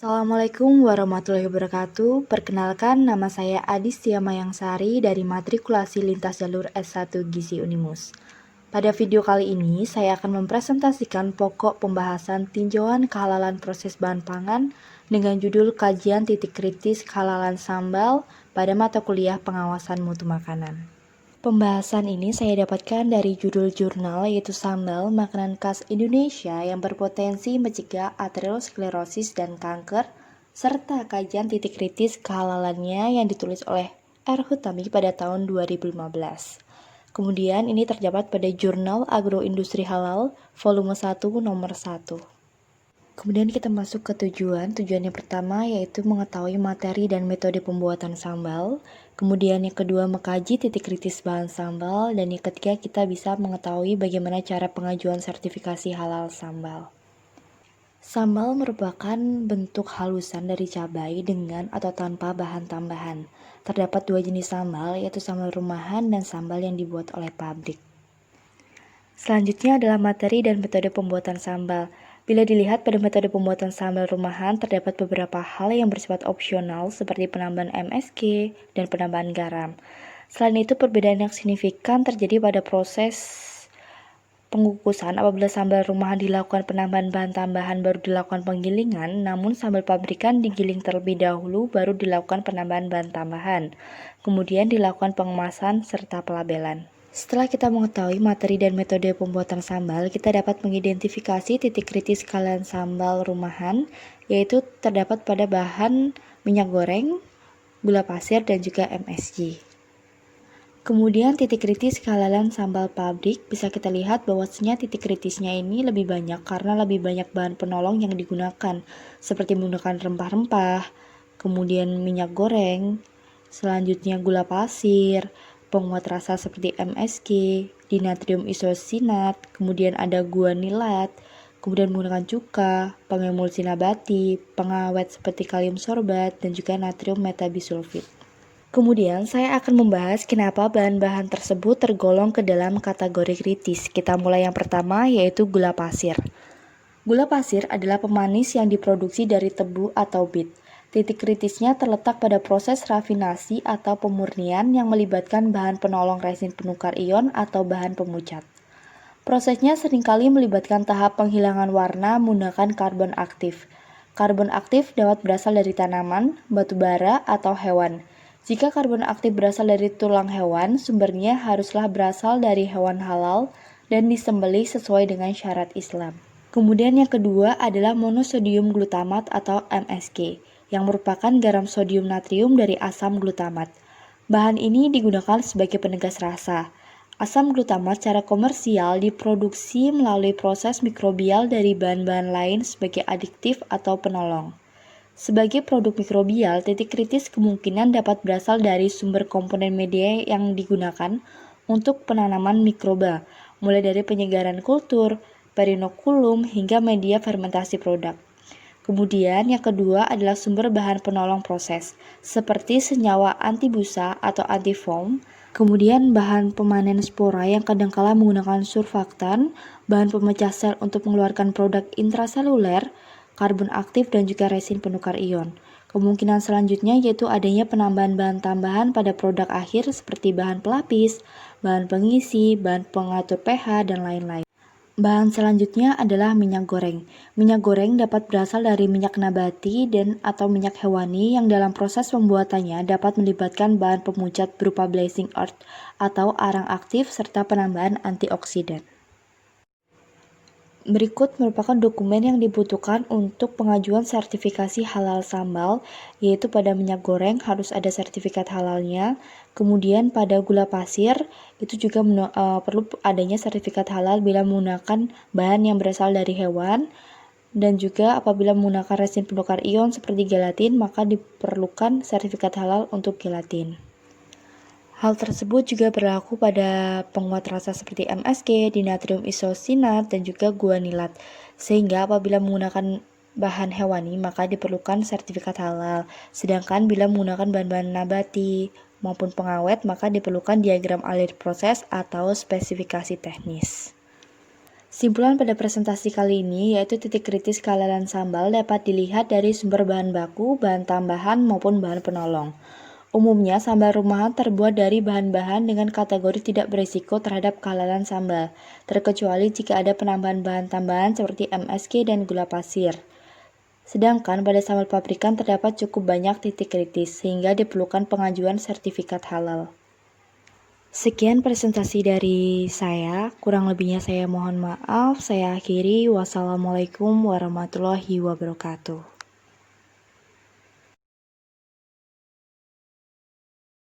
Assalamualaikum warahmatullahi wabarakatuh. Perkenalkan, nama saya Adistia Mayangsari dari Matrikulasi Lintas Jalur S1 Gizi Unimus. Pada video kali ini, saya akan mempresentasikan pokok pembahasan tinjauan kehalalan proses bahan pangan dengan judul Kajian Titik Kritis Kehalalan Sambal pada mata kuliah Pengawasan Mutu Makanan. Pembahasan ini saya dapatkan dari judul jurnal yaitu Sambal Makanan Khas Indonesia yang berpotensi mencegah aterosklerosis dan kanker, serta kajian titik kritis kehalalannya yang ditulis oleh R. Hutami pada tahun 2015. Kemudian ini terdapat pada Jurnal Agroindustri Halal volume 1 nomor 1. Kemudian kita masuk ke tujuan. Tujuan yang pertama yaitu mengetahui materi dan metode pembuatan sambal. Kemudian yang kedua mengkaji titik kritis bahan sambal. Dan yang ketiga kita bisa mengetahui bagaimana cara pengajuan sertifikasi halal sambal. Sambal merupakan bentuk halusan dari cabai dengan atau tanpa bahan tambahan. Terdapat dua jenis sambal yaitu sambal rumahan dan sambal yang dibuat oleh pabrik. Selanjutnya adalah materi dan metode pembuatan sambal. Bila dilihat pada metode pembuatan sambal rumahan, terdapat beberapa hal yang bersifat opsional seperti penambahan MSG dan penambahan garam. Selain itu, perbedaan yang signifikan terjadi pada proses pengukusan. Apabila sambal rumahan dilakukan penambahan bahan tambahan baru dilakukan penggilingan, namun sambal pabrikan digiling terlebih dahulu baru dilakukan penambahan bahan tambahan. Kemudian dilakukan pengemasan serta pelabelan. Setelah kita mengetahui materi dan metode pembuatan sambal, kita dapat mengidentifikasi titik kritis kehalalan sambal rumahan, yaitu terdapat pada bahan minyak goreng, gula pasir, dan juga MSG. Kemudian titik kritis kehalalan sambal pabrik bisa kita lihat bahwasanya titik kritisnya ini lebih banyak karena lebih banyak bahan penolong yang digunakan, seperti menggunakan rempah-rempah, kemudian minyak goreng, selanjutnya gula pasir, penguat rasa seperti MSG, dinatrium isosinat, kemudian ada guanilat, kemudian menggunakan cuka, pengemulsi nabati, pengawet seperti kalium sorbat, dan juga natrium metabisulfit. Kemudian saya akan membahas kenapa bahan-bahan tersebut tergolong ke dalam kategori kritis. Kita mulai yang pertama yaitu gula pasir. Gula pasir adalah pemanis yang diproduksi dari tebu atau bit. Titik kritisnya terletak pada proses rafinasi atau pemurnian yang melibatkan bahan penolong resin penukar ion atau bahan pemucat. Prosesnya seringkali melibatkan tahap penghilangan warna menggunakan karbon aktif. Karbon aktif dapat berasal dari tanaman, batu bara, atau hewan. Jika karbon aktif berasal dari tulang hewan, sumbernya haruslah berasal dari hewan halal dan disembelih sesuai dengan syarat Islam. Kemudian yang kedua adalah monosodium glutamat atau MSG, yang merupakan garam sodium natrium dari asam glutamat. Bahan ini digunakan sebagai penegas rasa. Asam glutamat secara komersial diproduksi melalui proses mikrobial dari bahan-bahan lain sebagai adiktif atau penolong. Sebagai produk mikrobial, titik kritis kemungkinan dapat berasal dari sumber komponen media yang digunakan untuk penanaman mikroba, mulai dari penyegaran kultur, perinokulum, hingga media fermentasi produk. Kemudian yang kedua adalah sumber bahan penolong proses, seperti senyawa antibusa atau antifoam, kemudian bahan pemanen spora yang kadangkala menggunakan surfaktan, bahan pemecah sel untuk mengeluarkan produk intraseluler, karbon aktif, dan juga resin penukar ion. Kemungkinan selanjutnya yaitu adanya penambahan bahan tambahan pada produk akhir seperti bahan pelapis, bahan pengisi, bahan pengatur pH, dan lain-lain. Bahan selanjutnya adalah minyak goreng. Minyak goreng dapat berasal dari minyak nabati dan atau minyak hewani yang dalam proses pembuatannya dapat melibatkan bahan pemucat berupa blazing earth atau arang aktif serta penambahan antioksidan. Berikut merupakan dokumen yang dibutuhkan untuk pengajuan sertifikasi halal sambal, yaitu pada minyak goreng harus ada sertifikat halalnya, kemudian pada gula pasir itu juga perlu adanya sertifikat halal bila menggunakan bahan yang berasal dari hewan, dan juga apabila menggunakan resin penukar ion seperti gelatin maka diperlukan sertifikat halal untuk gelatin. Hal tersebut juga berlaku pada penguat rasa seperti MSG, dinatrium isosinat, dan juga guanilat. Sehingga apabila menggunakan bahan hewani maka diperlukan sertifikat halal. Sedangkan bila menggunakan bahan-bahan nabati maupun pengawet maka diperlukan diagram alir proses atau spesifikasi teknis. Simpulan pada presentasi kali ini yaitu titik kritis kehalalan sambal dapat dilihat dari sumber bahan baku, bahan tambahan, maupun bahan penolong. Umumnya, sambal rumahan terbuat dari bahan-bahan dengan kategori tidak berisiko terhadap kehalalan sambal, terkecuali jika ada penambahan bahan tambahan seperti MSG dan gula pasir. Sedangkan pada sambal pabrikan terdapat cukup banyak titik kritis, sehingga diperlukan pengajuan sertifikat halal. Sekian presentasi dari saya, kurang lebihnya saya mohon maaf. Saya akhiri, wassalamualaikum warahmatullahi wabarakatuh.